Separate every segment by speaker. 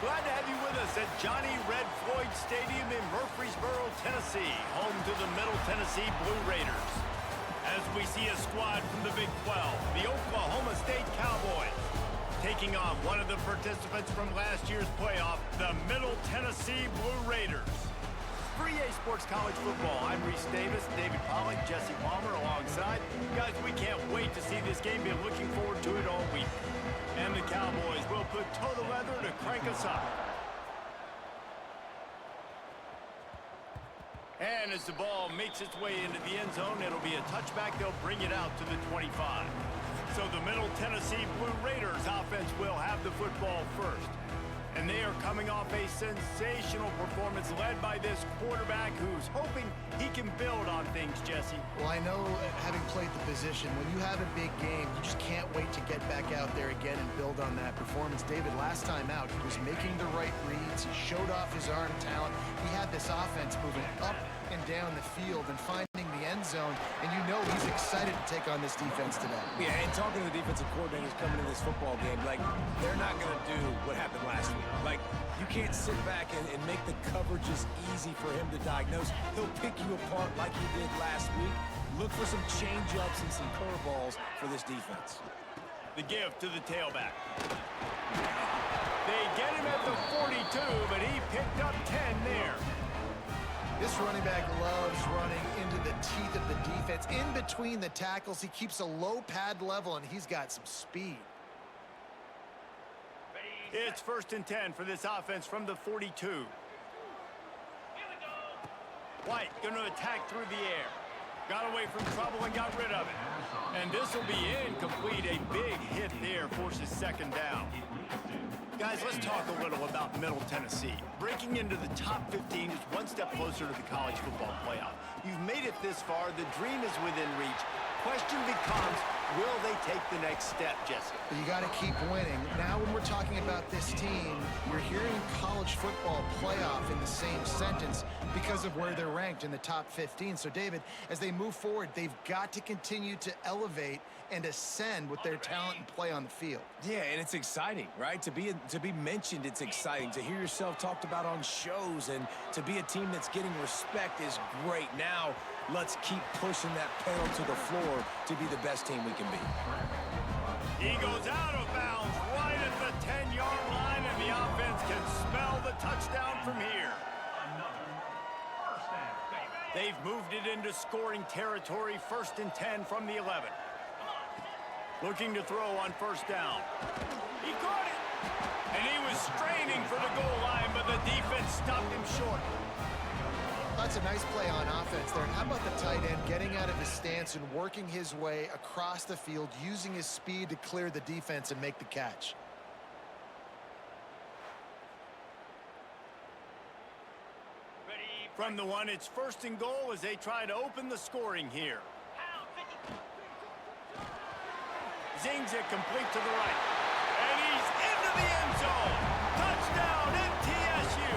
Speaker 1: Glad to have you with us at Johnny Red Floyd Stadium in Murfreesboro, Tennessee, home to the Middle Tennessee Blue Raiders. As we see a squad from the Big 12, the Oklahoma State Cowboys, taking on one of the participants from last year's playoff, the Middle Tennessee Blue Raiders. For EA Sports College Football, I'm Reese Davis, David Pollack, Jesse Palmer alongside. Guys, we can't wait to see this game. Been looking forward to it all week. And the Cowboys will put toe the leather to crank us up. And as the ball makes its way into the end zone, it'll be a touchback. They'll bring it out to the 25. So the Middle Tennessee Blue Raiders offense will have the football first. And they are coming off a sensational performance led by this quarterback who's hoping he can build on things, Jesse.
Speaker 2: Well, I know, having played the position, when you have a big game, you just can't wait to get back out there again and build on that performance. David, last time out, he was making the right reads. He showed off his arm talent. He had this offense moving up and down the field and finding the end zone, and you know he's excited to take on this defense today.
Speaker 3: Yeah, and talking to the defensive coordinators coming in this football game, like, they're not going to do what happened last week. Like, you can't sit back and make the coverages easy for him to diagnose. He'll pick you apart like he did last week. Look for some change-ups and some curveballs for this defense.
Speaker 1: The give to the tailback. They get him at the 42, but he picked up 10 there.
Speaker 2: This running back loves running into the teeth of the defense. In between the tackles, he keeps a low pad level, and he's got some speed.
Speaker 1: It's 1st and 10 for this offense from the 42. White going to attack through the air. Got away from trouble and got rid of it. And this will be incomplete. A big hit there forces 2nd down. Guys, let's talk a little about Middle Tennessee. Breaking into the top 15 is one step closer to the college football playoff. You've made it this far. The dream is within reach. Question becomes, will they take the next step, Jesse?
Speaker 2: But you got to keep winning. Now when we're talking about this team, you're hearing college football playoff in the same sentence because of where they're ranked in the top 15. So, David, as they move forward, they've got to continue to elevate and ascend with their talent and play on the field.
Speaker 3: Yeah, and it's exciting, right? To be mentioned, it's exciting. To hear yourself talked about on shows and to be a team that's getting respect is great. Now, let's keep pushing that pedal to the floor to be the best team we can be.
Speaker 1: He goes out of bounds right at the 10-yard line, and the offense can smell the touchdown from here. They've moved it into scoring territory, 1st and 10 from the 11. Looking to throw on 1st down. He caught it! And he was straining for the goal line, but the defense stopped him short.
Speaker 2: That's a nice play on offense there. And how about the tight end getting out of his stance and working his way across the field, using his speed to clear the defense and make the catch?
Speaker 1: From the 1, it's 1st and goal as they try to open the scoring here. Zings it complete to the right. And he's into the end zone. Touchdown, MTSU.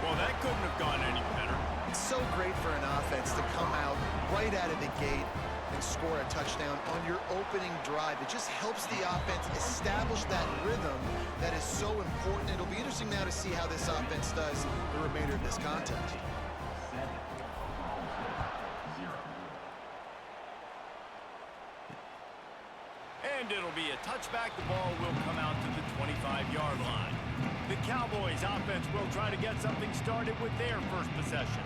Speaker 1: Well, that couldn't have gone any better.
Speaker 2: It's so great for an offense to come out right out of the gate and score a touchdown on your opening drive. It just helps the offense establish that rhythm that is so important. It'll be interesting now to see how this offense does the remainder of this contest.
Speaker 1: And it'll be a touchback. The ball will come out to the 25-yard line. The Cowboys offense will try to get something started with their first possession.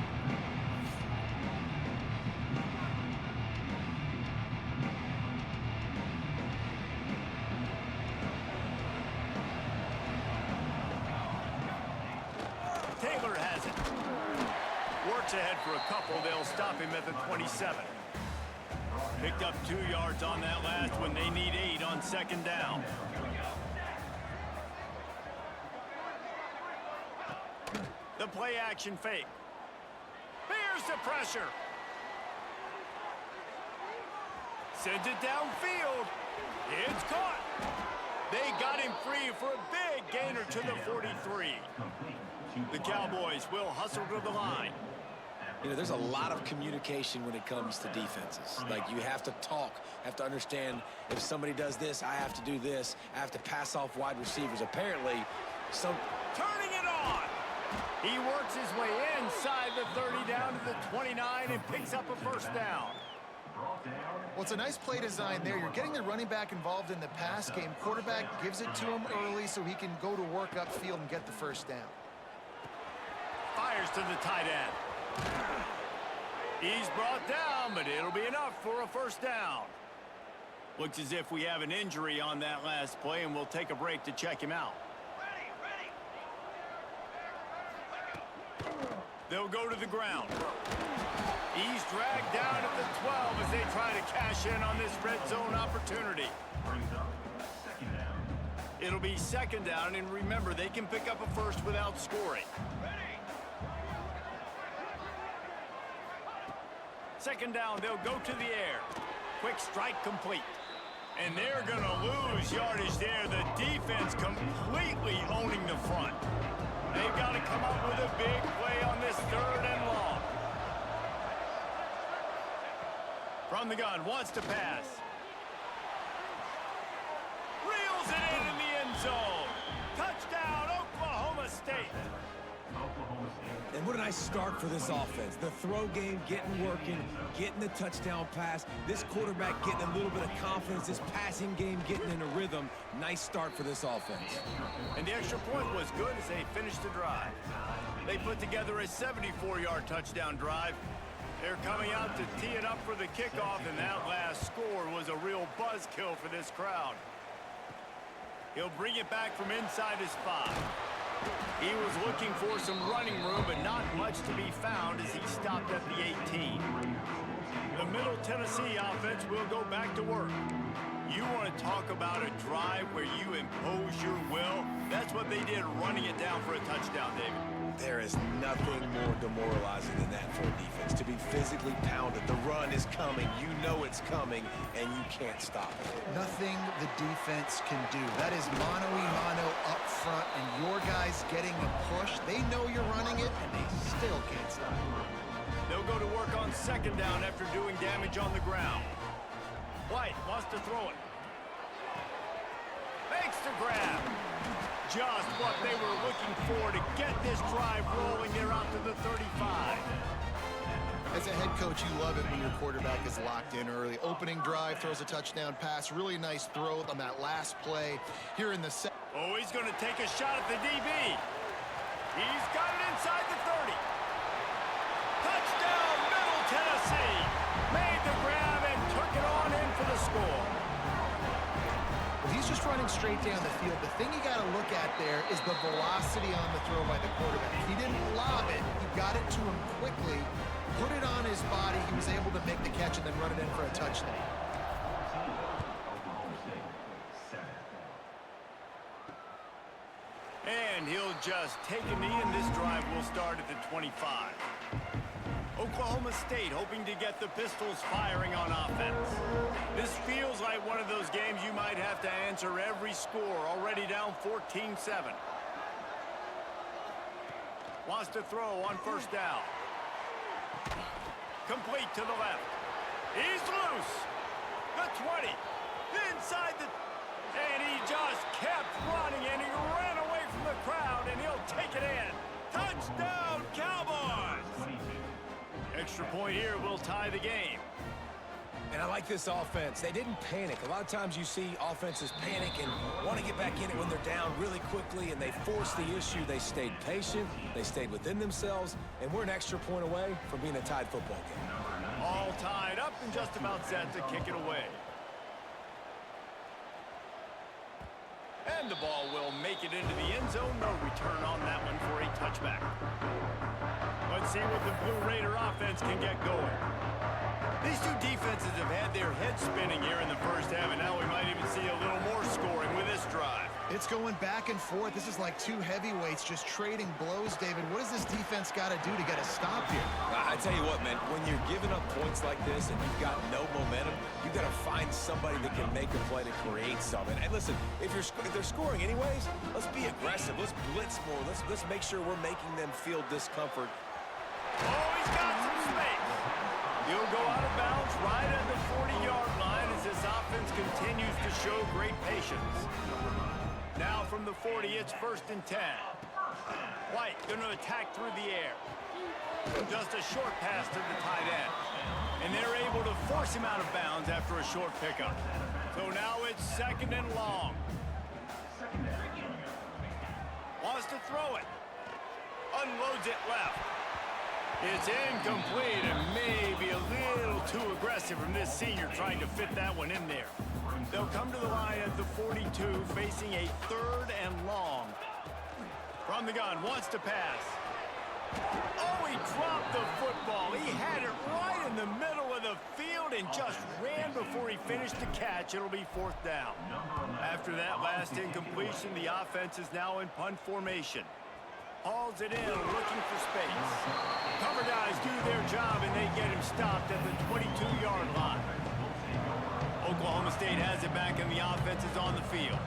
Speaker 1: Taylor has it. Works ahead for a couple. They'll stop him at the 27. Picked up 2 yards on that last one. They need 8 on 2nd down. The play action fake. Here's the pressure. Sends it downfield. It's caught. They got him free for a big gainer to the 43. The Cowboys will hustle to the line.
Speaker 3: You know, there's a lot of communication when it comes to defenses. Like, you have to talk, have to understand if somebody does this, I have to do this. I have to pass off wide receivers. Apparently, So
Speaker 1: turning it on. He works his way inside the 30 down to the 29 and picks up a first down.
Speaker 2: Well, it's a nice play design there. You're getting the running back involved in the pass game. Quarterback gives it to him early so he can go to work upfield and get the first down.
Speaker 1: Fires to the tight end. He's brought down, but it'll be enough for a first down. Looks as if we have an injury on that last play, and we'll take a break to check him out. They'll go to the ground. He's dragged down at the 12 as they try to cash in on this red zone opportunity. It'll be second down, and remember, they can pick up a first without scoring. Second down, they'll go to the air. Quick strike complete. And they're going to lose yardage there. The defense completely owning the front. They've got to come up with a big play on this third and long. From the gun, wants to pass. Reels it in the end zone. Touchdown, Oklahoma State.
Speaker 3: And what a nice start for this offense. The throw game getting working, getting the touchdown pass. This quarterback getting a little bit of confidence. This passing game getting in a rhythm. Nice start for this offense.
Speaker 1: And the extra point was good as they finished the drive. They put together a 74-yard touchdown drive. They're coming out to tee it up for the kickoff, and that last score was a real buzzkill for this crowd. He'll bring it back from inside his 5. He was looking for some running room, but not much to be found as he stopped at the 18. The Middle Tennessee offense will go back to work. You want to talk about a drive where you impose your will? That's what they did, running it down for a touchdown, David.
Speaker 3: There is nothing more demoralizing than that for a defense. To be physically pounded. The run is coming. You know it's coming, and you can't stop it.
Speaker 2: Nothing the defense can do. That is mano-a-mano up front, and your guys getting a push. They know you're running it, and they still can't stop it.
Speaker 1: They'll go to work on second down after doing damage on the ground. White wants to throw it. Makes the grab. Just what they were looking for to get this drive rolling. They're out to the 35.
Speaker 2: As a head coach, you love it when your quarterback is locked in early. Opening drive, throws a touchdown pass. Really nice throw on that last play here in the second.
Speaker 1: Oh, he's going to take a shot at the DB. He's got it inside the 30. Touchdown, Middle Tennessee. Made the grab and took it on in for the score.
Speaker 2: He's just running straight down the field. The thing you got to look at there is the velocity on the throw by the quarterback. He didn't lob it. He got it to him quickly, put it on his body. He was able to make the catch and then run it in for a touchdown.
Speaker 1: And he'll just take a knee, and this drive will start at the 25. Oklahoma State hoping to get the Pistols firing on offense. This feels like one of those games you might have to answer every score, already down 14-7. Wants to throw on first down. Complete to the left. He's loose. The 20. Inside the... And he just kept running, and he ran away from the crowd, and he'll take it in. Touchdown, Cowboys! Extra point here will tie the game.
Speaker 3: And I like this offense. They didn't panic. A lot of times you see offenses panic and want to get back in it when they're down really quickly, and they force the issue. They stayed patient. They stayed within themselves, and we're an extra point away from being a tied football game.
Speaker 1: All tied up and just about set to kick it away. And the ball will make it into the end zone. No return on that one for a touchback. Let's see what the Blue Raider offense can get going. These two defenses have had their heads spinning here in the first half, and now we might even see a little more scoring with this drive.
Speaker 2: It's going back and forth. This is like two heavyweights just trading blows, David. What does this defense got to do to get a stop here?
Speaker 3: I tell you what, man, when you're giving up points like this and you've got no momentum, you've got to find somebody that can make a play to create something. And listen, if they're scoring anyways, let's be aggressive. Let's blitz more. Let's make sure we're making them feel discomfort.
Speaker 1: Oh, he's got some space. He'll go out of bounds right at the 40-yard line as this offense continues to show great patience. Now from the 40, it's 1st and 10. White going to attack through the air. Just a short pass to the tight end. And they're able to force him out of bounds after a short pickup. So now it's 2nd and long. Wants to throw it. Unloads it left. It's incomplete and maybe a little too aggressive from this senior trying to fit that one in there. They'll come to the line at the 42, facing a 3rd and long. From the gun, wants to pass. Oh, he dropped the football. He had it right in the middle of the field and just ran before he finished the catch. It'll be 4th down. After that last incompletion, the offense is now in punt formation. Hauls it in, looking for space. Cover guys do their job, and they get him stopped at the 22-yard line. Oklahoma State has it back, and the offense is on the field.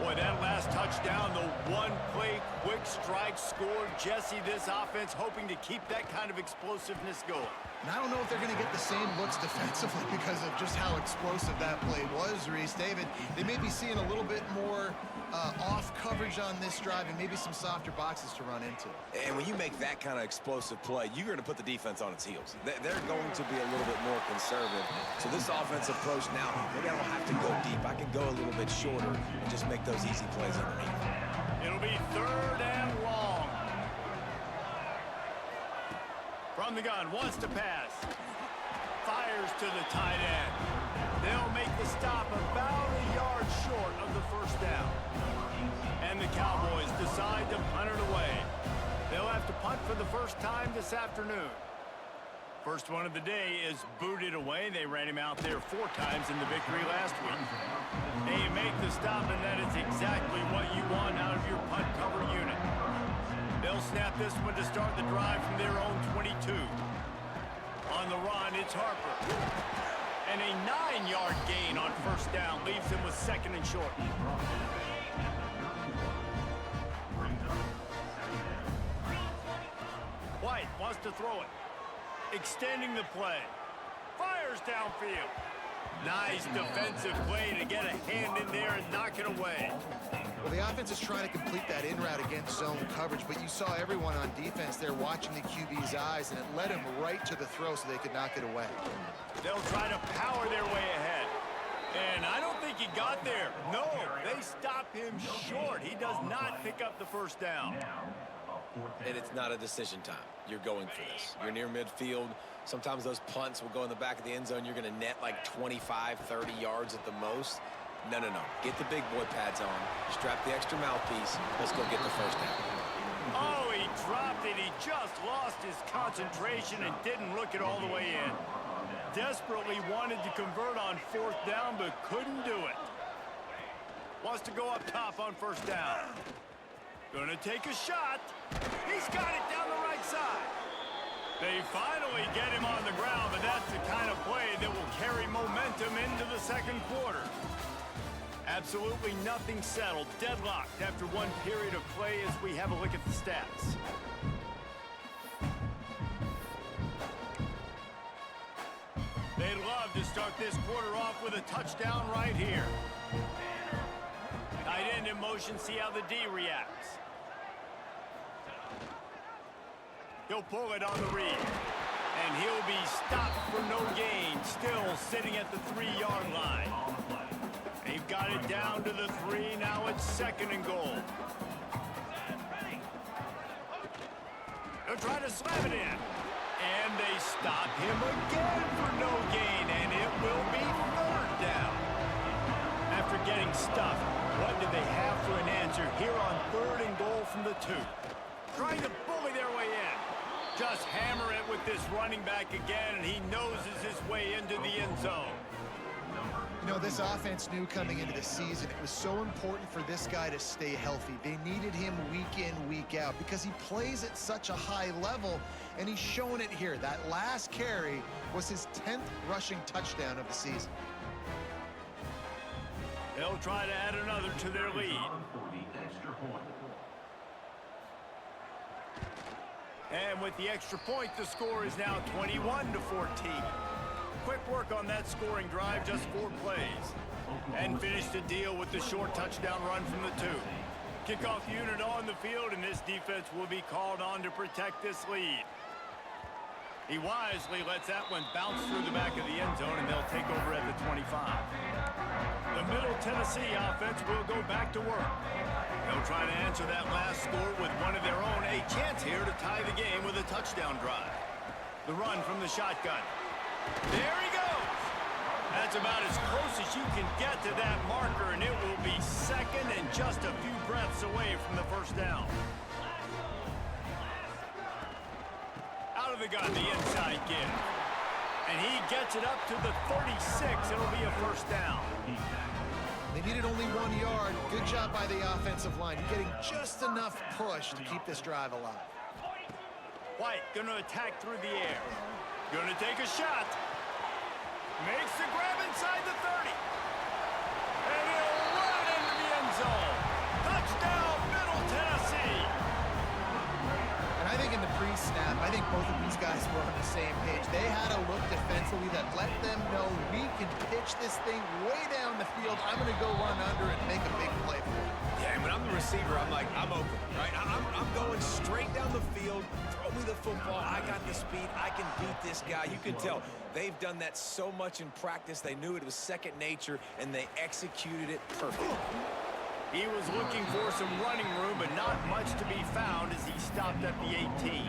Speaker 1: Boy, that last touchdown, the one-play quick strike scored. Jesse, this offense hoping to keep that kind of explosiveness going.
Speaker 2: And I don't know if they're going to get the same looks defensively because of just how explosive that play was, Reese. David, they may be seeing a little bit more off coverage on this drive and maybe some softer boxes to run into.
Speaker 3: And when you make that kind of explosive play, you're going to put the defense on its heels. They're going to be a little bit more conservative. So this offensive approach now, maybe I don't have to go deep. I can go a little bit shorter and just make those easy plays underneath.
Speaker 1: It'll be 3rd and long. From the gun, wants to pass. Fires to the tight end. They'll make the stop about a yard short of the 1st down. And the Cowboys decide to punt it away. They'll have to punt for the first time this afternoon. First one of the day is booted away. They ran him out there 4 times in the victory last week. They make the stop, and that is exactly what you want out of your punt cover unit. They'll snap this one to start the drive from their own 22. On the run, it's Harper. And a 9-yard gain on 1st down leaves him with 2nd and short. White wants to throw it. Extending the play. Fires downfield. Nice defensive play to get a hand in there and knock it away.
Speaker 2: Well, the offense is trying to complete that in route against zone coverage, but you saw everyone on defense there watching the QB's eyes, and it led him right to the throw so they could knock it away.
Speaker 1: They'll try to power their way ahead. And I don't think he got there. No, they stop him short. He does not pick up the 1st down.
Speaker 3: And it's not a decision time. You're going for this. You're near midfield. Sometimes those punts will go in the back of the end zone. You're going to net like 25, 30 yards at the most. No. Get the big boy pads on. Strap the extra mouthpiece. Let's go get the 1st down.
Speaker 1: Oh, he dropped it. He just lost his concentration and didn't look it all the way in. Desperately wanted to convert on 4th down, but couldn't do it. Wants to go up top on 1st down. Gonna take a shot. He's got it down the right side. They finally get him on the ground, but that's the kind of play that will carry momentum into the 2nd quarter. Absolutely nothing settled, deadlocked after one period of play as we have a look at the stats. They'd love to start this quarter off with a touchdown right here. Tight end in motion, see how the D reacts. He'll pull it on the read. And he'll be stopped for no gain, still sitting at the 3-yard line. They've got it down to the 3, now it's 2nd and goal. They'll try to slam it in. And they stop him again for no gain, and it will be 3rd down. After getting stuffed, what do they have for an answer here on 3rd and goal from the 2? Trying to bully their way in. Just hammer it with this running back again, and he noses his way into the end zone.
Speaker 2: You know, this offense knew coming into the season it was so important for this guy to stay healthy. They needed him week in, week out because he plays at such a high level, and he's showing it here. That last carry was his 10th rushing touchdown of the season.
Speaker 1: They'll try to add another to their lead. And with the extra point, the score is now 21-14. quick work on that scoring drive, just 4 plays. And finished the deal with the short touchdown run from the 2. Kickoff unit on the field, and this defense will be called on to protect this lead. He wisely lets that one bounce through the back of the end zone, and they'll take over at the 25. The Middle Tennessee offense will go back to work. They'll try to answer that last score with one of their own. A chance here to tie the game with a touchdown drive. The run from the shotgun. There he goes. That's about as close as you can get to that marker, and it will be second and just a few breaths away from the first down. Out of the gun, the inside give. And he gets it up to the 36. It'll be a first down.
Speaker 2: They needed only 1 yard. Good job by the offensive line, getting just enough push to keep this drive alive.
Speaker 1: White gonna attack through the air. Gonna take a shot. Makes the grab inside the 30. And he'll run into the end zone. Touchdown, Middle Tennessee.
Speaker 2: And I think in the pre-snap, I think both of these guys were on the same page. They had a look defensively that let them know we can pitch this thing way down the field. I'm going to go run under and make a big play for it.
Speaker 3: Yeah, and when I'm the receiver, I'm like, I'm open, right? I'm going straight down the field. Throw me the football. I got the speed. I can beat this guy. You can tell they've done that so much in practice. They knew it was second nature, and they executed it perfectly.
Speaker 1: He was looking for some running room, but not much to be found as he stopped at the 18.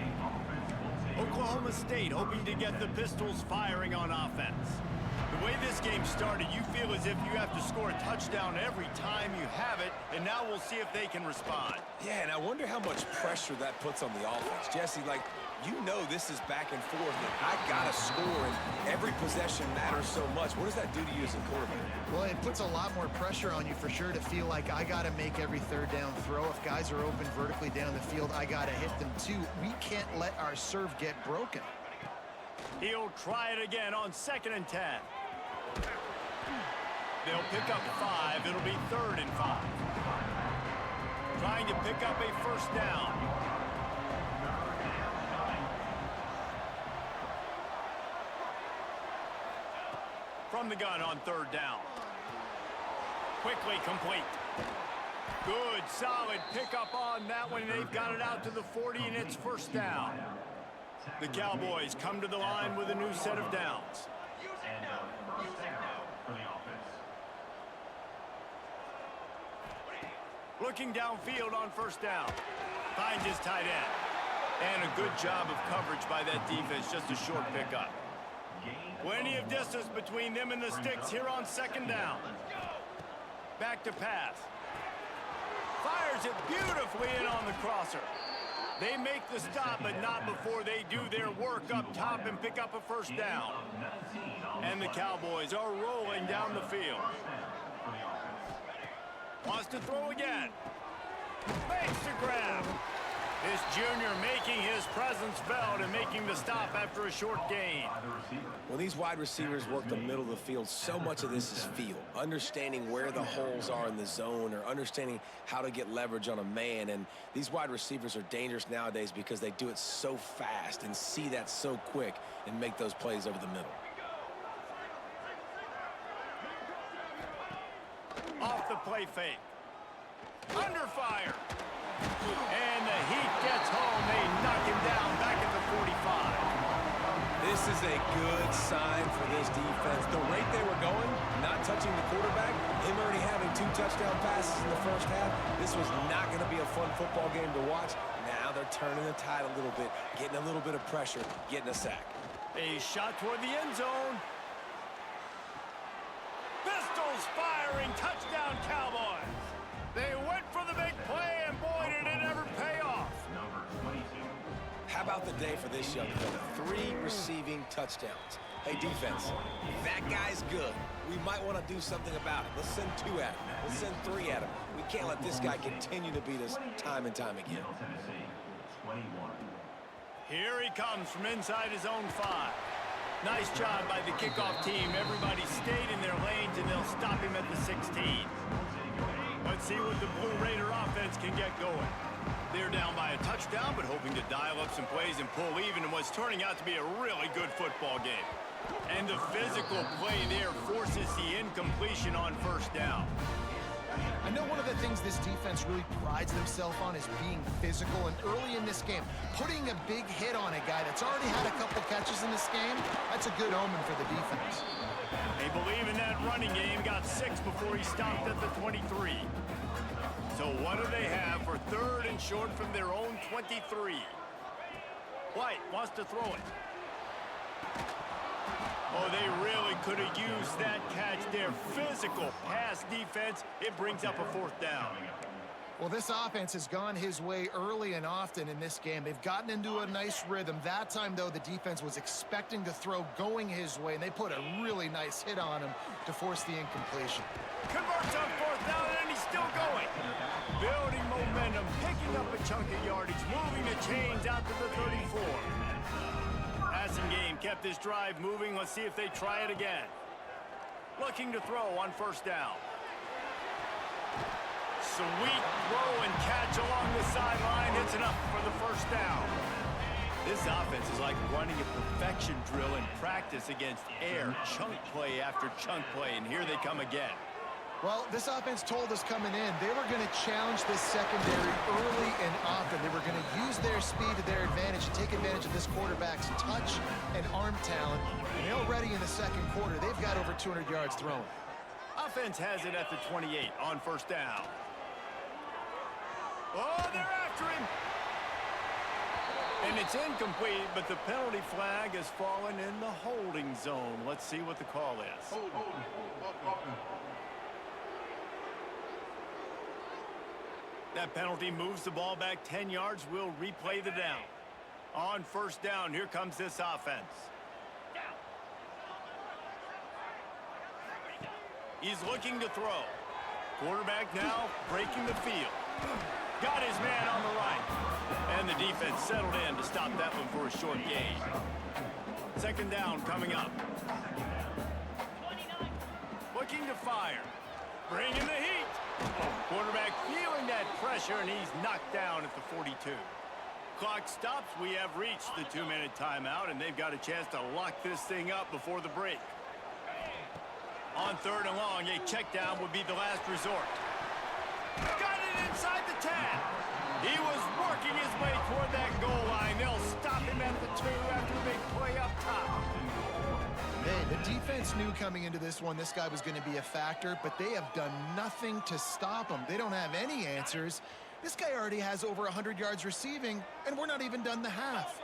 Speaker 1: Oklahoma State hoping to get the Pistols firing on offense. The way this game started, you feel as if you have to score a touchdown every time you have it, and now we'll see if they can respond.
Speaker 3: Yeah, and I wonder how much pressure that puts on the offense. Jesse, like, you know this is back and forth, and I got to score, and every possession matters so much. What does that do to you as a quarterback?
Speaker 2: Well, it puts a lot more pressure on you for sure to feel like I got to make every third down throw. If guys are open vertically down the field, I got to hit them too. We can't let our serve get broken.
Speaker 1: He'll try it again on 2nd and 10. They'll pick up 5. It'll be 3rd and 5. Trying to pick up a first down. From the gun on 3rd down. Quickly complete. Good, solid pickup on that one. They've got it out to the 40, and it's first down. The Cowboys come to the line with a new set of downs. Looking downfield on first down. Finds his tight end. And a good job of coverage by that defense. Just a short pickup. Plenty of distance between them and the sticks here on 2nd down. Back to pass. Fires it beautifully in on the crosser. They make the stop, but not before they do their work up top and pick up a first down. And the Cowboys are rolling down the field. Wants to throw again. Makes the grab. This junior making his presence felt and making the stop after a short gain.
Speaker 3: When these wide receivers work the middle of the field, so much of this is feel. Understanding where the holes are in the zone or understanding how to get leverage on a man. And these wide receivers are dangerous nowadays because they do it so fast and see that so quick and make those plays over the middle.
Speaker 1: Off the play fake. Under fire. And the heat gets home. They knock him down back at the 45.
Speaker 3: This is a good sign for this defense. The rate they were going, not touching the quarterback, him already having 2 touchdown passes in the first half, this was not going to be a fun football game to watch. Now they're turning the tide a little bit, getting a little bit of pressure, getting a sack.
Speaker 1: A shot toward the end zone. Pistols firing, touchdown Cowboys. They went for the big play, and boy, did it ever pay off.
Speaker 3: How about the day for this young fella? 3 receiving touchdowns. Hey, defense, that guy's good. We might want to do something about it. Let's send 2 at him. Let's send 3 at him. We can't let this guy continue to beat us time and time again.
Speaker 1: Here he comes from inside his own 5. Nice job by the kickoff team. Everybody stayed in their lanes, and they'll stop him at the 16. Let's see what the Blue Raider offense can get going. They're down by a touchdown, but hoping to dial up some plays and pull even in what's turning out to be a really good football game. And the physical play there forces the incompletion on first down.
Speaker 2: I know one of the things this defense really prides themselves on is being physical, and early in this game, putting a big hit on a guy that's already had a couple catches in this game, that's a good omen for the defense.
Speaker 1: They believe in that running game, got 6 before he stopped at the 23. So what do they have for 3rd and short from their own 23? White wants to throw it. Oh, they really could have used that catch there. Physical pass defense. It brings up a 4th down.
Speaker 2: Well, this offense has gone his way early and often in this game. They've gotten into a nice rhythm. That time, though, the defense was expecting to throw going his way, and they put a really nice hit on him to force the incompletion.
Speaker 1: Converts on 4th down, and he's still going. Building momentum, picking up a chunk of yardage, moving the chains out to the 34. Passing game kept this drive moving. Let's see if they try it again. Looking to throw on 1st down. Sweet throw and catch along the sideline. It's enough for the 1st down. This offense is like running a perfection drill in practice against air. Chunk play after chunk play, and here they come again.
Speaker 2: Well, this offense told us coming in they were going to challenge this secondary early and often. They were going to use their speed to their advantage and take advantage of this quarterback's touch and arm talent. And already in the 2nd quarter, they've got over 200 yards thrown.
Speaker 1: Offense has it at the 28 on 1st down. Oh, they're after him. And it's incomplete, but the penalty flag has fallen in the holding zone. Let's see what the call is. That penalty moves the ball back 10 yards. We'll replay the down. On 1st down, here comes this offense. He's looking to throw. Quarterback now breaking the field. Got his man on the right. And the defense settled in to stop that one for a short gain. 2nd down coming up. Looking to fire. Bringing the heat. Quarterback feeling that pressure, and he's knocked down at the 42. Clock stops. We have reached the 2-minute timeout, and they've got a chance to lock this thing up before the break. On 3rd and long, a check down would be the last resort. Got it inside the 10. He was working his way toward that goal line. They'll stop him at the 2 after a big play up top.
Speaker 2: Hey, the defense knew coming into this one this guy was going to be a factor, but they have done nothing to stop him. They don't have any answers. This guy already has over 100 yards receiving, and we're not even done the half.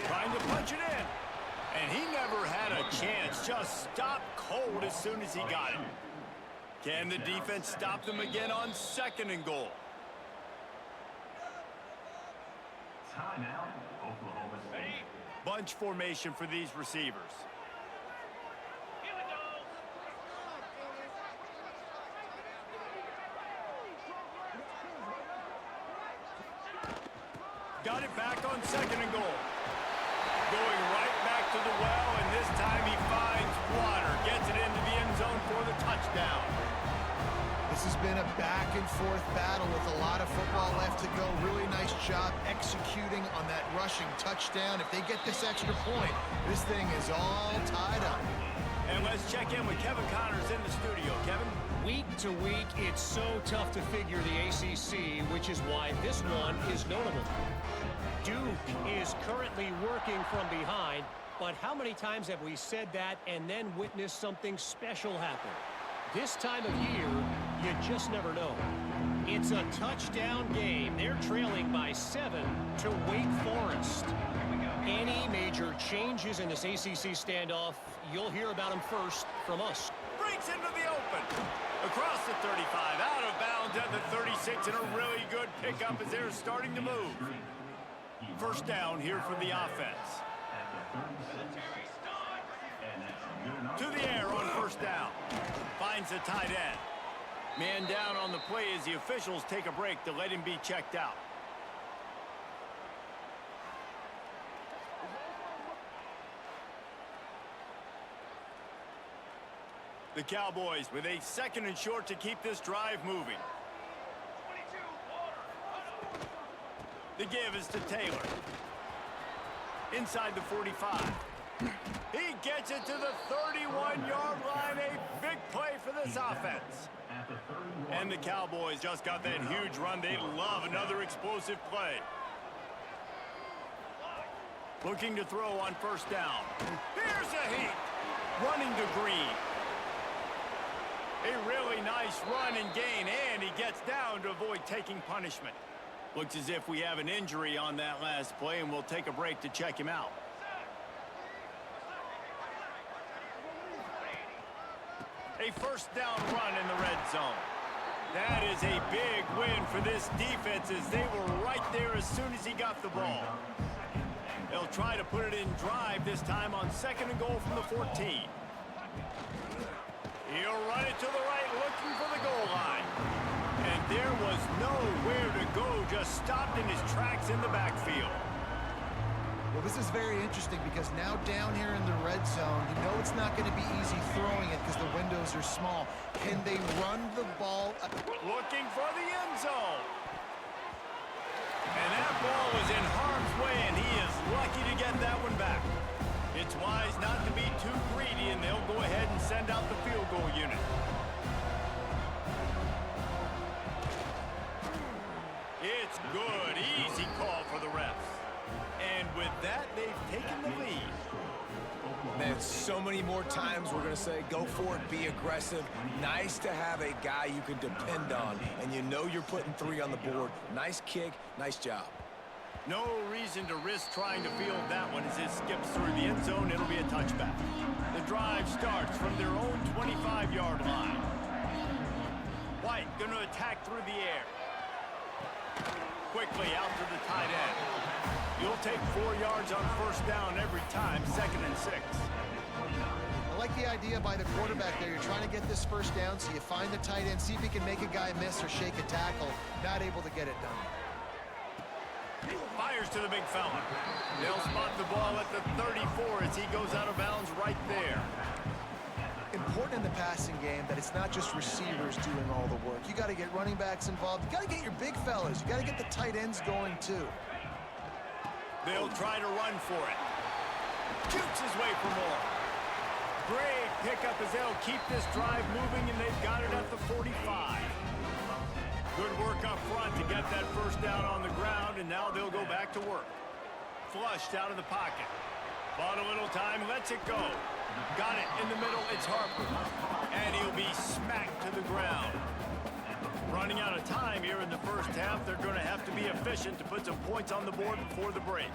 Speaker 1: Trying to punch it in. And he never had a chance. Just stopped cold as soon as he got it. Can the defense stop them again on 2nd and goal?
Speaker 4: Timeout, Oklahoma State.
Speaker 1: Bunch formation for these receivers. Got it back on 2nd and goal. Going right back to the well, and this time he finds water. Gets it into the end zone for the touchdown.
Speaker 2: This has been a back-and-forth battle with a lot of football left to go. Really nice job executing on that rushing touchdown. If they get this extra point, this thing is all tied up.
Speaker 1: And let's check in with Kevin Connors in the studio. Kevin?
Speaker 5: Week to week, it's so tough to figure the ACC, which is why this one is notable. Duke is currently working from behind, but how many times have we said that and then witnessed something special happen? This time of year, you just never know. It's a touchdown game. They're trailing by 7 to Wake Forest. Any major changes in this ACC standoff, you'll hear about them first from us.
Speaker 1: Breaks into the open. Across the 35, out of bounds at the 36, and a really good pickup as they're starting to move. 1st down here for the offense. To the air on 1st down. Finds the tight end. Man down on the play as the officials take a break to let him be checked out. The Cowboys with a 2nd and short to keep this drive moving. The give is to Taylor. Inside the 45. He gets it to the 31-yard line. A big play for this offense. And the Cowboys just got that huge run. They love another explosive play. Looking to throw on first down. Here's a heat. Running to Green. A really nice run and gain, and he gets down to avoid taking punishment. Looks as if we have an injury on that last play, and we'll take a break to check him out. A first down run in the red zone. That is a big win for this defense as they were right there as soon as he got the ball. They'll try to put it in drive this time on 2nd and goal from the 14. He'll run it to the right, looking for the goal line. And there was nowhere to go, just stopped in his tracks in the backfield.
Speaker 2: Well, this is very interesting because now down here in the red zone, you know it's not going to be easy throwing it because the windows are small. Can they run the ball?
Speaker 1: Looking for the end zone. And that ball was in harm's way, and he is lucky to get that one back. It's wise not to be too greedy, and they'll go ahead and send out the field goal unit. It's good. Easy call for the refs. And with that, they've taken the lead.
Speaker 3: Man, so many more times we're going to say, go for it, be aggressive. Nice to have a guy you can depend on, and you know you're putting 3 on the board. Nice kick, nice job.
Speaker 1: No reason to risk trying to field that one as it skips through the end zone. It'll be a touchback. The drive starts from their own 25-yard line. White going to attack through the air. Quickly out to the tight end. You'll take 4 yards on first down every time, 2nd and 6.
Speaker 2: I like the idea by the quarterback there. You're trying to get this first down, so you find the tight end, see if he can make a guy miss or shake a tackle. Not able to get it done.
Speaker 1: Fires to the big fella. They'll spot the ball at the 34 as he goes out of bounds right there.
Speaker 2: Important in the passing game that it's not just receivers doing all the work. You got to get running backs involved. You got to get your big fellas. You got to get the tight ends going too.
Speaker 1: They'll try to run for it. Shoots his way for more. Great pickup as they'll keep this drive moving, and they've got it at the 45. Good work up front to get that first down on the ground, and now they'll go back to work. Flushed out of the pocket. Bought a little time, lets it go. Got it in the middle, it's Harper. And he'll be smacked to the ground. Running out of time here in the first half, they're going to have to be efficient to put some points on the board before the break.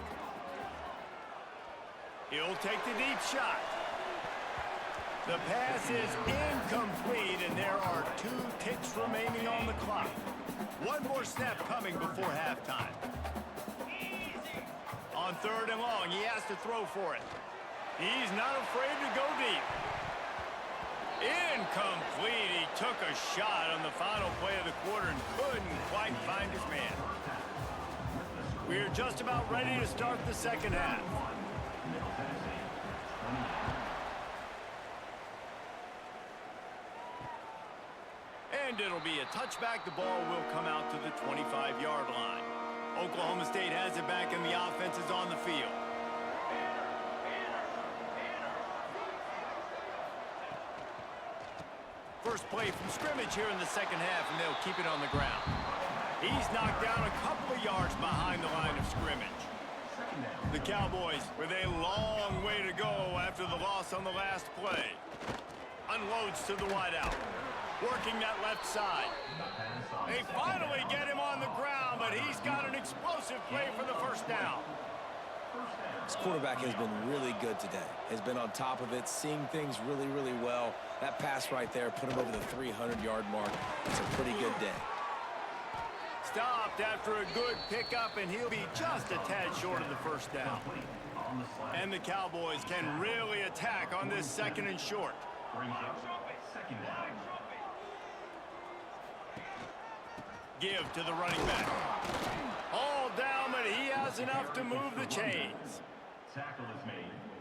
Speaker 1: He'll take the deep shot. The pass is incomplete, and there are 2 ticks remaining on the clock. One more snap coming before halftime. On 3rd and long, he has to throw for it. He's not afraid to go deep. Incomplete. He took a shot on the final play of the quarter and couldn't quite find his man. We're just about ready to start the second half. And it'll be a touchback. The ball will come out to the 25-yard line. Oklahoma State has it back, and the offense is on the field. First play from scrimmage here in the second half, and they'll keep it on the ground. He's knocked down a couple of yards behind the line of scrimmage. The Cowboys with a long way to go after the loss on the last play. Unloads to the wideout. Working that left side. They finally get him on the ground, but he's got an explosive play for the first down.
Speaker 3: This quarterback has been really good today. Has been on top of it, seeing things really, really well. That pass right there put him over the 300-yard mark. It's a pretty good day.
Speaker 1: Stopped after a good pickup, and he'll be just a tad short of the first down. And the Cowboys can really attack on this 2nd and short. Give to the running back. All down, but he has enough to move the chains.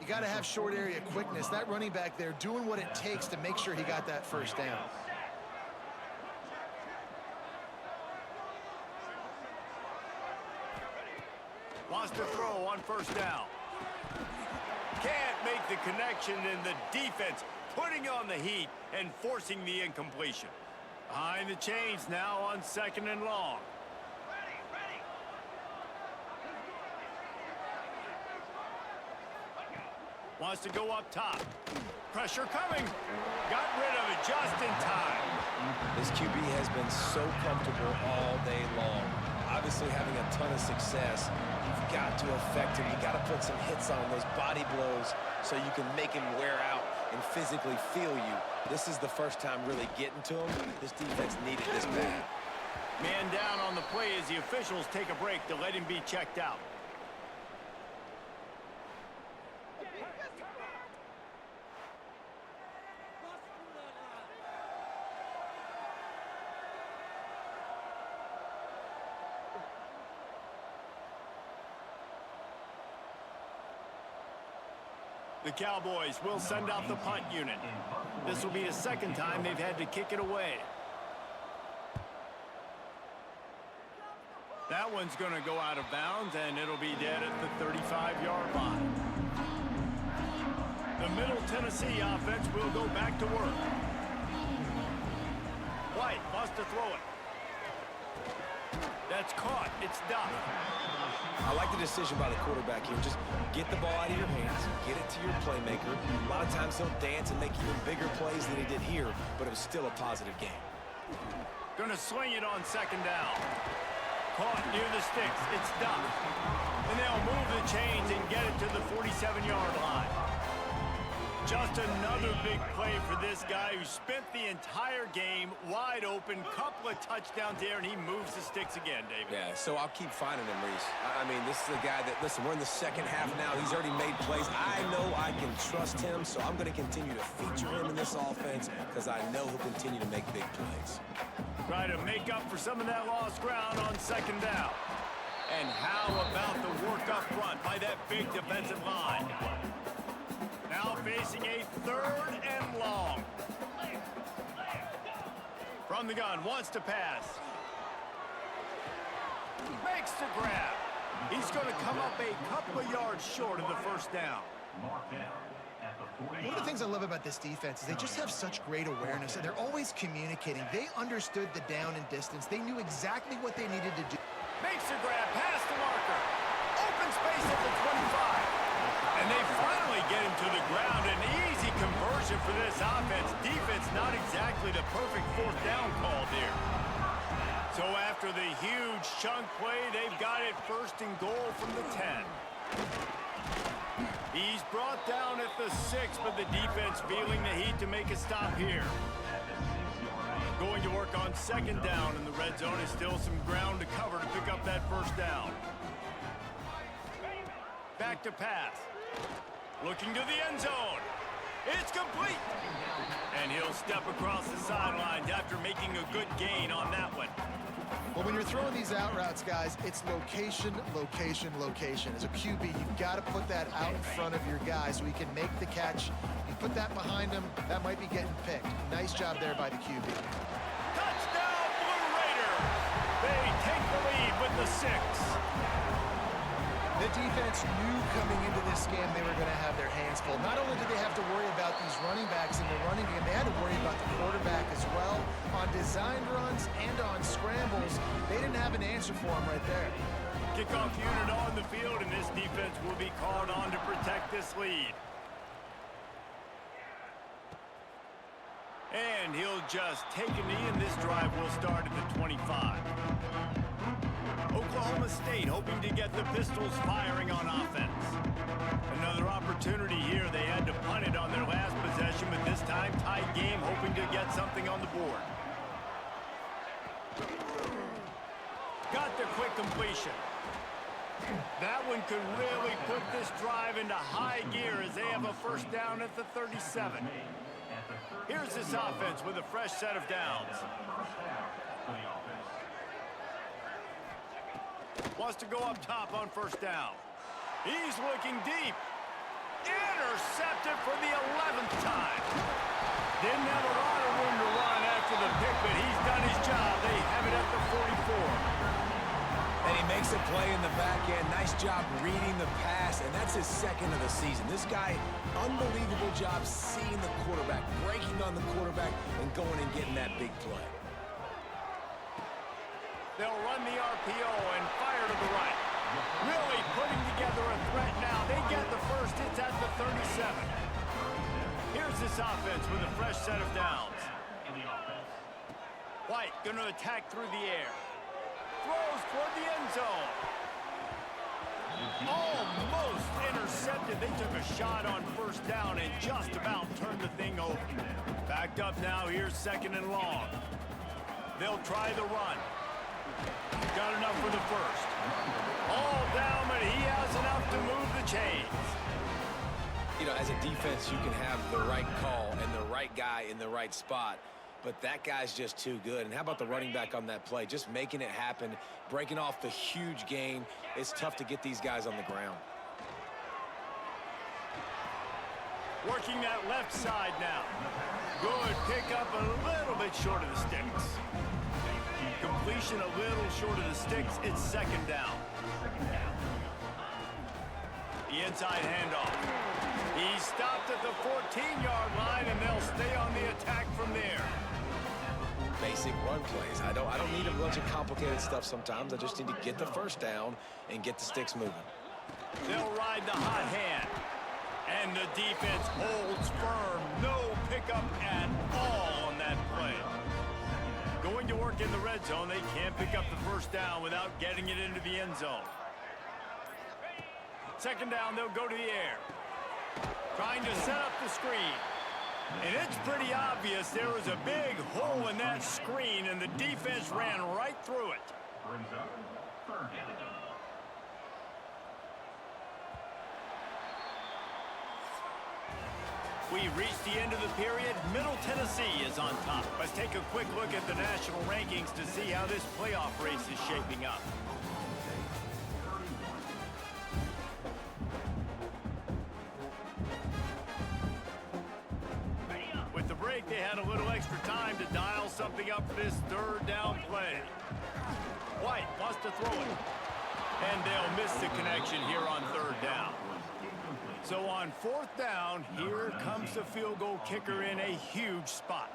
Speaker 2: You got to have short area quickness. That running back there doing what it takes to make sure he got that first down.
Speaker 1: Wants to throw on first down. Can't make the connection, and the defense putting on the heat and forcing the incompletion. Behind the chains now on 2nd and long. Wants to go up top. Pressure coming. Got rid of it just in time.
Speaker 3: This QB has been so comfortable all day long. Obviously having a ton of success. You've got to affect him. You got to put some hits on those body blows so you can make him wear out and physically feel you. This is the first time really getting to him. This defense needed this bad.
Speaker 1: Man down on the play as the officials take a break to let him be checked out. The Cowboys will send out the punt unit. This will be the second time they've had to kick it away. That one's going to go out of bounds, and it'll be dead at the 35-yard line. The Middle Tennessee offense will go back to work. White wants to throw it. That's caught. It's done.
Speaker 3: I like the decision by the quarterback here. Just get the ball out of your hands, get it to your playmaker. A lot of times he'll dance and make even bigger plays than he did here, but it was still a positive game.
Speaker 1: Gonna swing it on 2nd down. Caught near the sticks. It's done. And they'll move the chains and get it to the 47-yard line. Just another big play for this guy who spent the entire game wide open. Couple of touchdowns there, and he moves the sticks again, David.
Speaker 3: Yeah, so I'll keep finding him, Reese. I mean, this is a guy that, listen, we're in the second half now. He's already made plays. I know I can trust him, so I'm going to continue to feature him in this offense because I know he'll continue to make big plays.
Speaker 1: Try to make up for some of that lost ground on 2nd down. And how about the work up front by that big defensive line? Now facing a 3rd and long. From the gun, wants to pass. Makes the grab. He's going to come up a couple of yards short of the 1st down.
Speaker 2: One of the things I love about this defense is they just have such great awareness, and they're always communicating. They understood the down and distance. They knew exactly what they needed to do.
Speaker 1: Makes the grab, past the marker. Open space at the 25. And they finally get him to the ground. An easy conversion for this offense. Defense not exactly the perfect 4th down call there. So after the huge chunk play, they've got it 1st and goal from the 10. He's brought down at the 6, but the defense feeling the heat to make a stop here. Going to work on 2nd down, and the red zone is still some ground to cover to pick up that 1st down. Back to pass. Looking to the end zone. It's complete. And he'll step across the sidelines after making a good gain on that one.
Speaker 2: Well, when you're throwing these out routes, guys, it's location, location, location. As a QB, you've got to put that out in front of your guy so he can make the catch. You put that behind him, that might be getting picked. Nice job there by the QB.
Speaker 1: Touchdown, Blue Raiders! They take the lead with the 6.
Speaker 2: The defense knew coming into this game they were going to have their hands full. Not only did they have to worry about these running backs in the running game, they had to worry about the quarterback as well. On designed runs and on scrambles, they didn't have an answer for him right there.
Speaker 1: Kickoff unit on the field, and this defense will be called on to protect this lead. And he'll just take a knee, and this drive will start at the 25. Oklahoma State hoping to get the Pistols firing on offense. Another opportunity here. They had to punt it on their last possession, but this time tied game, hoping to get something on the board. Got the quick completion. That one could really put this drive into high gear as they have a 1st down at the 37. Here's this offense with a fresh set of downs. Wants to go up top on 1st down. He's looking deep. Intercepted for the 11th time. Didn't have a lot of room to run after the pick, but he's done his job. They have it at the 44.
Speaker 3: And he makes a play in the back end. Nice job reading the pass, and that's his second of the season. This guy, unbelievable job seeing the quarterback, breaking on the quarterback, and going and getting that big play.
Speaker 1: They'll run the RPO and fire to the right. Really putting together a threat now. They get the first. It's at the 37. Here's this offense with a fresh set of downs. White going to attack through the air. Throws toward the end zone. Almost intercepted. They took a shot on first down and just about turned the thing over. Backed up now. Here's second and long. They'll try the run. Got enough for the first. All down, but he has enough to move the chains.
Speaker 3: You know, as a defense, you can have the right call and the right guy in the right spot, but that guy's just too good. And how about the running back on that play? Just making it happen, breaking off the huge gain. It's tough to get these guys on the ground.
Speaker 1: Working that left side now. Good pick up a little bit short of the sticks. Completion a little short of the sticks. It's second down. The inside handoff. He stopped at the 14-yard line, and they'll stay on the attack from there.
Speaker 3: Basic run plays. I don't need a bunch of complicated stuff sometimes. I just need to get the first down and get the sticks moving.
Speaker 1: They'll ride the hot hand. And the defense holds firm. No pickup at all on that play. Going to work in the red zone. They can't pick up the first down without getting it into the end zone. Second down, they'll go to the air. Trying to set up the screen. And it's pretty obvious there was a big hole in that screen, and the defense ran right through it.
Speaker 4: Brings up third down.
Speaker 1: We've reached the end of the period. Middle Tennessee is on top. Let's take a quick look at the national rankings to see how this playoff race is shaping up. With the break, they had a little extra time to dial something up for this third down play. White wants to throw it. And they'll miss the connection here on third down. So on fourth down, here comes the field goal kicker in a huge spot.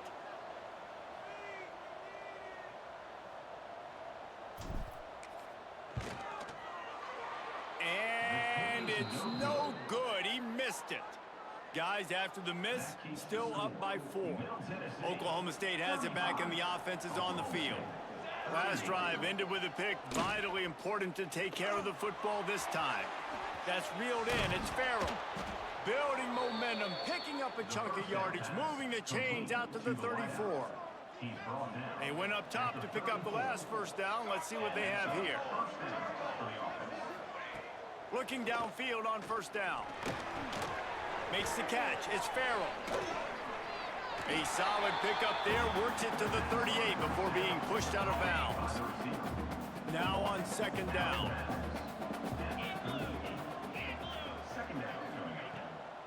Speaker 1: And it's no good. He missed it. Guys, after the miss, still up by 4. Oklahoma State has it back, and the offense is on the field. Last drive ended with a pick. Vitally important to take care of the football this time. That's reeled in. It's Farrell. Building momentum, picking up a chunk of yardage, moving the chains out to the 34. They went up top to pick up the last first down. Let's see what they have here. Looking downfield on first down. Makes the catch. It's Farrell. A solid pickup there. Works it to the 38 before being pushed out of bounds. Now on second down.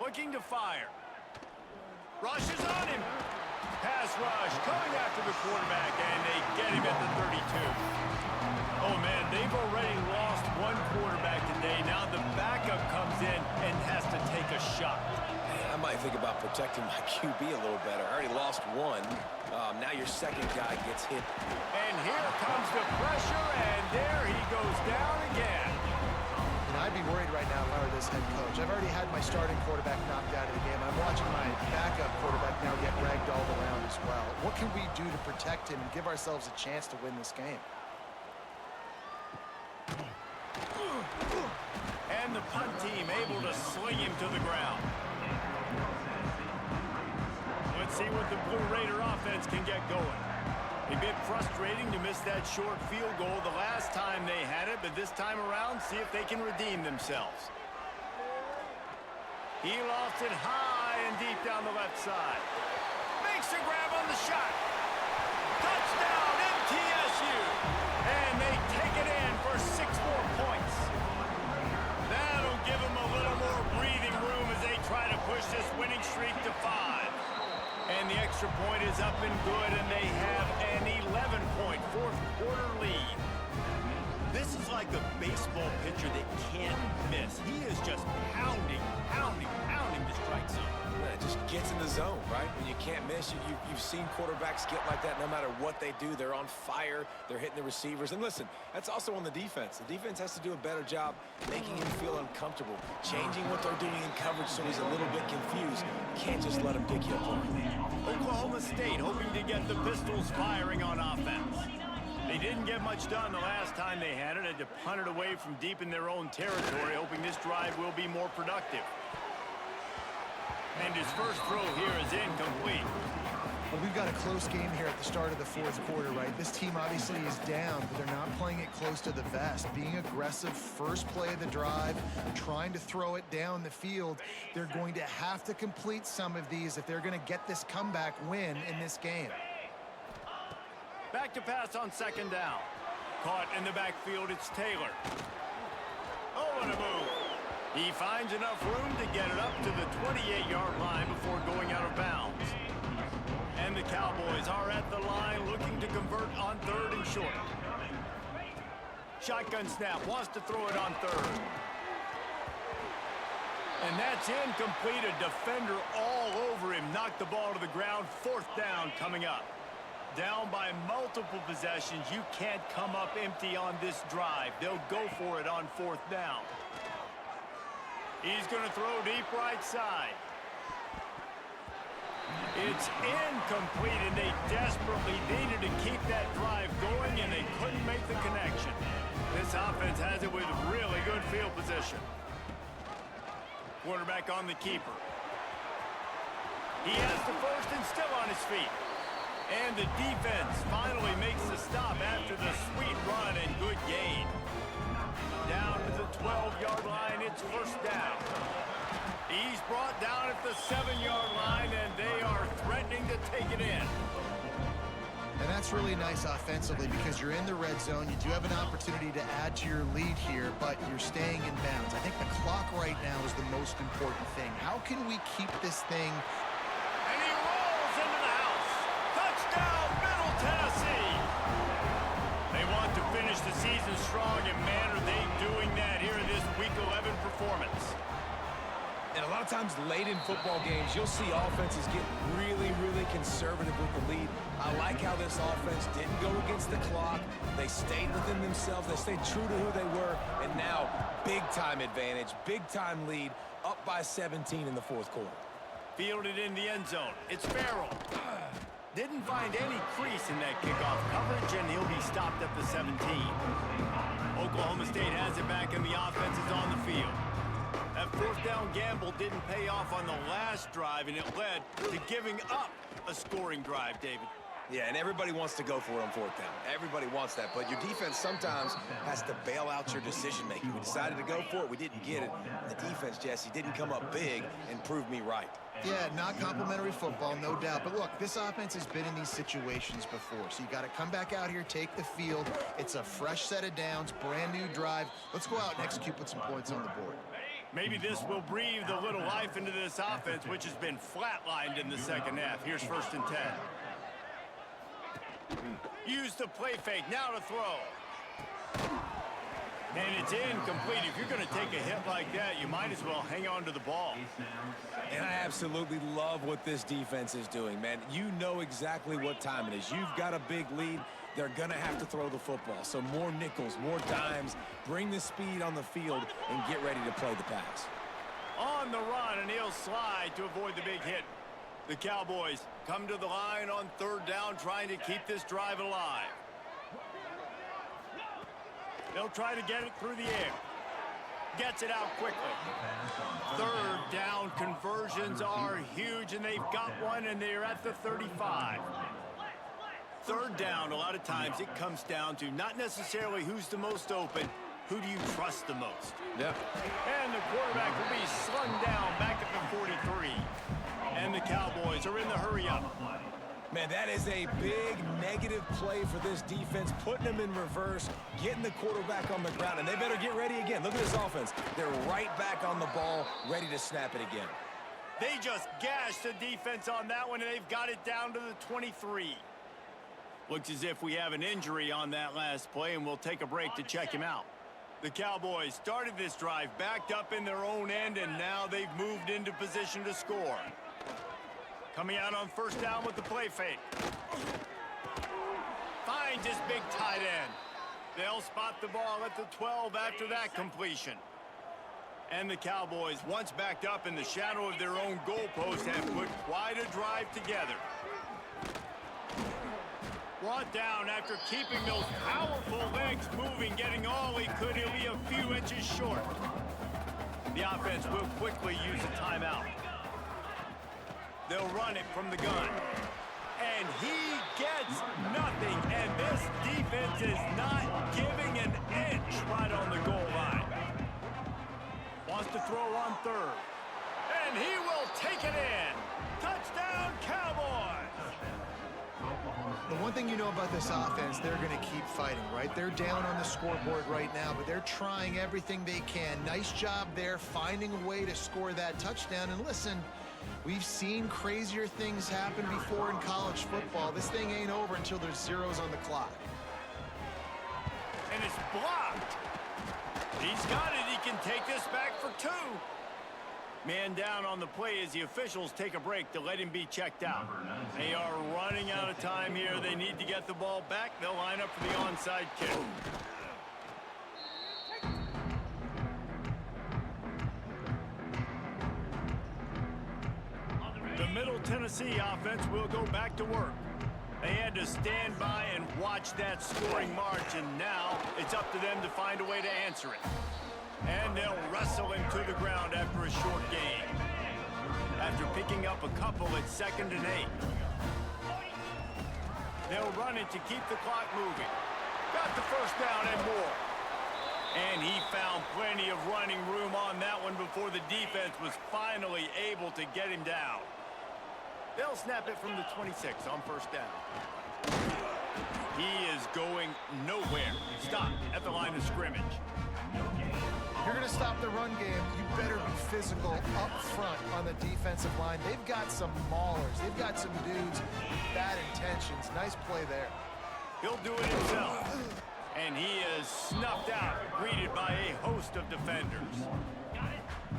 Speaker 1: Looking to fire. Rushes on him. Pass rush coming after the quarterback, and they get him at the 32. Oh, man, they've already lost one quarterback today. Now the backup comes in and has to take a shot.
Speaker 3: I might think about protecting my QB a little better. I already lost one. Now your second guy gets hit.
Speaker 1: And here comes the pressure, and there he goes down again.
Speaker 2: And I'd be worried right now if I were this head coach. I've already had my starting quarterback knocked out of the game. I'm watching my backup quarterback now get ragdolled around as well. What can we do to protect him and give ourselves a chance to win this game?
Speaker 1: And the punt team able to sling him to the ground. Let's see what the Blue Raider offense can get going. A bit frustrating to miss that short field goal the last time they had it, but this time around, see if they can redeem themselves. He lofts it high and deep down the left side. Makes a grab on the shot. Touchdown, MTSU. And they take it in for 6 more points. That'll give them a little more breathing room as they try to push this winning streak to 5. And the extra point is up and good, and they have an 11-point fourth quarter lead. This is like a baseball pitcher that can't miss. He is just pounding the strike zone.
Speaker 3: Yeah, it just gets in the zone, right? When you can't miss, you've seen quarterbacks get like that no matter what they do. They're on fire. They're hitting the receivers. And listen, that's also on the defense. The defense has to do a better job making him feel uncomfortable, changing what they're doing in coverage so he's a little bit confused. Can't just let him pick you apart.
Speaker 1: Oklahoma State hoping to get the Pistols firing on offense. They didn't get much done the last time they had it. Had to punt it away from deep in their own territory, hoping this drive will be more productive. And his first throw here is incomplete.
Speaker 2: Well, we've got a close game here at the start of the fourth quarter, right? This team obviously is down, but they're not playing it close to the vest. Being aggressive, first play of the drive, trying to throw it down the field. They're going to have to complete some of these if they're going to get this comeback win in this game.
Speaker 1: Back to pass on second down. Caught in the backfield, it's Taylor. Oh, and a move. He finds enough room to get it up to the 28-yard line before going out of bounds. And the Cowboys are at the line looking to convert on third and short. Shotgun snap, wants to throw it on third. And that's incomplete. A defender all over him. Knocked the ball to the ground. Fourth down coming up. Down by multiple possessions. You can't come up empty on this drive. They'll go for it on fourth down. He's going to throw deep right side. It's incomplete, and they desperately needed to keep that drive going, and they couldn't make the connection. This offense has it with really good field position. Quarterback on the keeper. He has the first and still on his feet. And the defense finally makes the stop after the sweet run and good gain. Down to the 12-yard line, it's first down. He's brought down at the 7-yard line, and they are threatening to take it in.
Speaker 2: And that's really nice offensively because you're in the red zone. You do have an opportunity to add to your lead here, but you're staying in bounds. I think the clock right now is the most important thing. How can we keep this thing?
Speaker 1: And he rolls into the house. Touchdown, Middle Tennessee. They want to finish the season strong, and man, are they doing that here in this Week 11 performance.
Speaker 3: And a lot of times late in football games, you'll see offenses get really conservative with the lead. I like how this offense didn't go against the clock. They stayed within themselves. They stayed true to who they were. And now, big-time advantage, big-time lead, up by 17 in the fourth quarter.
Speaker 1: Fielded in the end zone. It's Farrell. Didn't find any crease in that kickoff coverage, and he'll be stopped at the 17. Oklahoma State has it back, and the offense is on the field. That fourth down gamble didn't pay off on the last drive, and it led to giving up a scoring drive, David.
Speaker 3: Yeah, and everybody wants to go for it on fourth down. Everybody wants that, but your defense sometimes has to bail out your decision-making. We decided to go for it. We didn't get it. The defense, Jesse, didn't come up big and prove me right.
Speaker 2: Yeah, not complimentary football, no doubt. But look, this offense has been in these situations before. So you got to come back out here, take the field. It's a fresh set of downs, brand new drive. Let's go out and execute, put some points on the board.
Speaker 1: Maybe this will breathe a little life into this offense, which has been flatlined in the second half. Here's first and 10. Use the play fake, now to throw. And it's incomplete. If you're going to take a hit like that, you might as well hang on to the ball.
Speaker 3: And I absolutely love what this defense is doing, man. You know exactly what time it is. You've got a big lead. They're going to have to throw the football. So more nickels, more dimes, bring the speed on the field, and get ready to play the pass.
Speaker 1: On the run, and he'll slide to avoid the big hit. The Cowboys come to the line on third down, trying to keep this drive alive. They'll try to get it through the air. Gets it out quickly. Third down conversions are huge, and they've got one, and they're at the 35. Third down, a lot of times it comes down to not necessarily who's the most open, who do you trust the most?
Speaker 3: Yep.
Speaker 1: And the quarterback will be slung down back at the 43. And the Cowboys are in the hurry-up.
Speaker 3: Man, that is a big negative play for this defense, putting them in reverse, getting the quarterback on the ground, and they better get ready again. Look at this offense. They're right back on the ball, ready to snap it again.
Speaker 1: They just gashed the defense on that one, and they've got it down to the 23. Looks as if we have an injury on that last play, and we'll take a break to check him out. The Cowboys started this drive backed up in their own end, and now they've moved into position to score. Coming out on first down with the play fake. Finds his big tight end. They'll spot the ball at the 12 after that completion. And the Cowboys, once backed up in the shadow of their own goalpost, have put quite a drive together. Brought down after keeping those powerful legs moving, getting all he could. He'll be a few inches short. The offense will quickly use a timeout. They'll run it from the gun. And he gets nothing. And this defense is not giving an inch right on the goal line. Wants to throw on third. And he will take it in. Touchdown, Cowboys!
Speaker 2: The one thing you know about this offense, they're going to keep fighting, right? They're down on the scoreboard right now, but they're trying everything they can. Nice job there, finding a way to score that touchdown. And listen, we've seen crazier things happen before in college football. This thing ain't over until there's zeros on the clock.
Speaker 1: And it's blocked. He's got it. He can take this back for two. Man down on the play as the officials take a break to let him be checked out. They are running out of time here. They need to get the ball back. They'll line up for the onside kick. The Middle Tennessee offense will go back to work. They had to stand by and watch that scoring march, and now it's up to them to find a way to answer it. And they'll wrestle him to the ground after a short gain. After picking up a couple at 2nd and 8. They'll run it to keep the clock moving. Got the first down and more. And he found plenty of running room on that one before the defense was finally able to get him down. They'll snap it from the 26 on first down. He is going nowhere. Stopped at the line of scrimmage.
Speaker 2: You're going to stop the run game, you better be physical up front on the defensive line. They've got some maulers. They've got some dudes with bad intentions. Nice play there.
Speaker 1: He'll do it himself. And he is snuffed out, greeted by a host of defenders.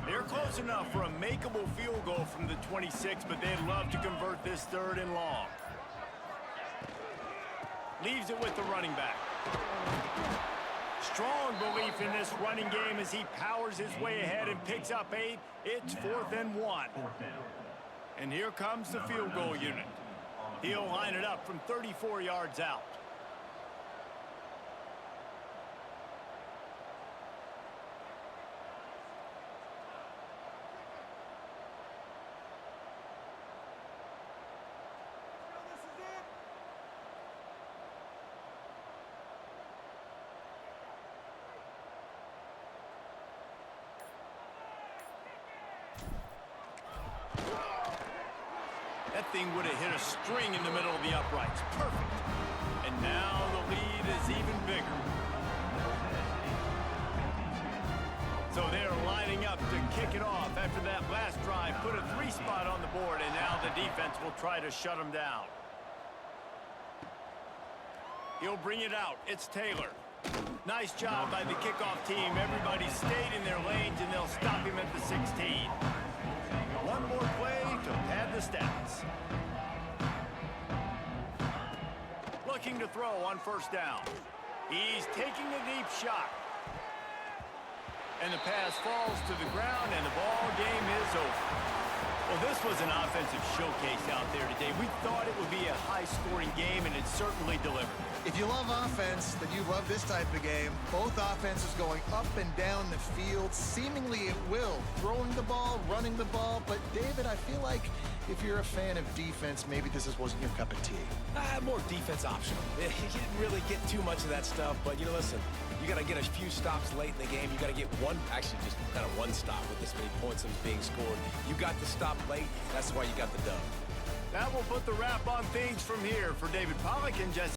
Speaker 1: They're close enough for a makeable field goal from the 26, but they'd love to convert this 3rd and long. Leaves it with the running back. Strong belief in this running game as he powers his way ahead and picks up 8. It's 4th and 1. And here comes the field goal unit. He'll line it up from 34 yards out. That thing would have hit a string in the middle of the uprights. Perfect. And now the lead is even bigger. So they're lining up to kick it off after that last drive. Put a 3-spot on the board, and now the defense will try to shut them down. He'll bring it out. It's Taylor. Nice job by the kickoff team. Everybody stayed in their lanes, and they'll stop him at the 16. One more play to pad the stats. Looking to throw on first down. He's taking a deep shot. And the pass falls to the ground, and the ball game is over. Well, this was an offensive showcase out there today. We thought it would be a high-scoring game, and it certainly delivered.
Speaker 2: If you love offense, then you love this type of game. Both offenses going up and down the field, seemingly at will. Throwing the ball, running the ball. But, David, I feel like if you're a fan of defense, maybe this wasn't your cup of tea.
Speaker 3: More defense optional. You didn't really get too much of that stuff, but, you know, listen, you got to get a few stops late in the game. You got to get one, actually just kind of one stop with this many points that was being scored. You got to stop late. That's why you got the dub.
Speaker 1: That will put the wrap on things from here. For David Pollack and Jesse